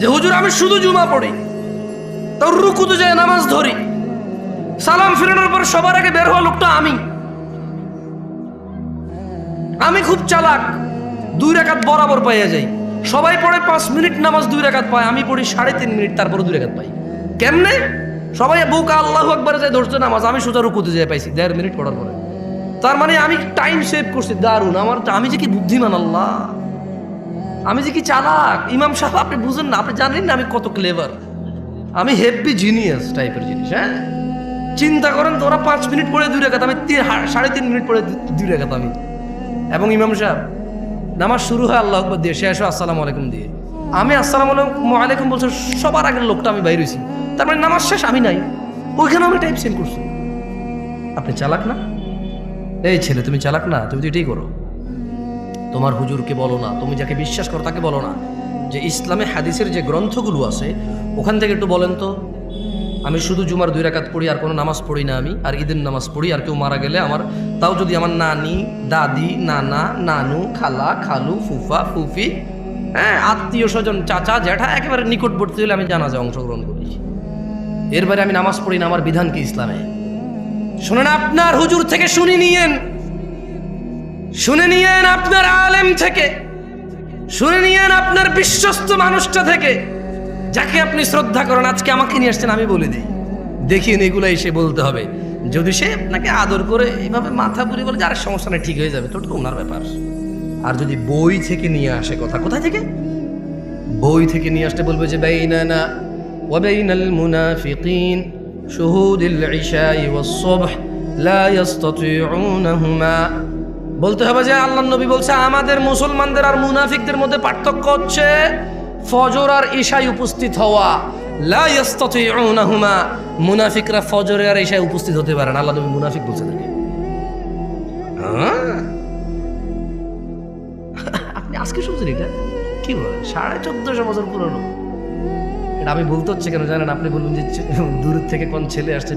যে হুজুর আমি শুধু জুমা পড়ি, তাও রুকুতে যায় নামাজ ধরি, সালাম ফিরানোর পর সবার আগে বের হওয়া লোকটা আমি খুব চালাক, 2 রাকাত বরাবর পাইয়া যাই। সবাই পড়ে 5 মিনিট নামাজ 2 রাকাত পায়, আমি পড়ি 3.5 মিনিট, তারপরে 2 রাকাত পাই। কেমনে? সবাই বুকা আল্লাহু আকবার যায় ধরছে নামাজ, আমি সোজা রুকুতে যেয়ে পাইছি 1.5 মিনিট পড়ার পরে। তার মানে আমি টাইম সেভ করছি, দারুণ। আমি যে কি বুদ্ধিমান, আল্লাহ, আমি যে কি চালাক। ইমাম সাহেব আপনি বুঝেন না, আপনি জানেন না আমি কত ক্লেভার, আমি হেভি জিনিয়াস টাইপের জিনিস। হ্যাঁ, চিন্তা করেন, তোরা 5 মিনিট পড়ে 2 রাকাত, আমি 3.5 মিনিট পড়ে 2 রাকাত আমি। এবং ইমাম সাহেব নামাজ শুরু হয় আল্লাহু আকবার দিয়ে, শেষ হয় আসসালামু আলাইকুম দিয়ে। আমি আসসালামু আলাইকুম বলছি, সবার আগের লোকটা আমি বাইরে হইছি, তার মানে নামাজ শেষ, আমি নাই ওইখানে, আমি টাইম সেন্ড করছি। আপনি চালাক না? এই ছেলে, তুমি চালাক না? তুমি তো এটাই করো। তোমার হুজুরকে বলো না, তুমি যাকে বিশ্বাস করো তাকে বলো না যে ইসলামে হাদিসের যে গ্রন্থগুলো আছে ওখান থেকে একটু বলেন তো, আমি শুধু জুমার 2 রাকাত পড়ি, আর কোনো নামাজ পড়ি না আমি, আর ঈদের নামাজ পড়ি, আর কেউ মারা গেলে আমার, তাও যদি আমার নানি, দাদি, নানা, নানু, খালা, খালু, ফুফা, ফুফি, হ্যাঁ, আত্মীয় স্বজন, চাচা, জ্যাঠা, একেবারে নিকটবর্তী হলে আমি জানাজায় অংশগ্রহণ করি। এর বাইরে আমি নামাজ পড়ি না। আমার বিধান কি ইসলামে? শুনেন, আপনার হুজুর থেকে শুনে নিয়েন আপনার আলেম থেকে, শুনে নিয়েন আপনার বিশ্বস্ত মানুষটা থেকে, যাকে আপনি শ্রদ্ধা করেন। আজকে আমাকে নিয়ে আসছেন, আমি বলে দিই, দেখিয়ে এগুলো এসে বলতে হবে। যদি সে আপনাকে আদর করে এইভাবে মাথা পুরি বলে যে আরেক সমস্যা নেই, ঠিক হয়ে যাবে, তো ওনার ব্যাপার। আর যদি বই থেকে নিয়ে আসে কথা, কোথায় থেকে? বই থেকে নিয়ে আসতে বলবে যে বাইনানা ওয়া বাইনাল মুনাফিকিন শুহুদুল ইশাই ওয়াস সুবহ লা ইস্তাতিউনাহুমা। বলতে হবে যে আল্লাহর নবী বলছে আমাদের মুসলমানদের আর মুনাফিকদের মধ্যে পার্থক্য হচ্ছে ফজর আর ইশায় উপস্থিত হওয়া। লা ইস্তাতিউনাহুমা, মুনাফিকরা ফজরে আর ইশায় উপস্থিত হতে পারে না। আল্লাহর নবী মুনাফিক বলছে তাকে। আপনি আজকে শুনছেন এটা? কি বলেন? 1450 বছর পুরনো। এটা আমি বলতে হচ্ছে কেন জানেন? আপনি বলুন যে দূর থেকে কোন ছেলে আসছে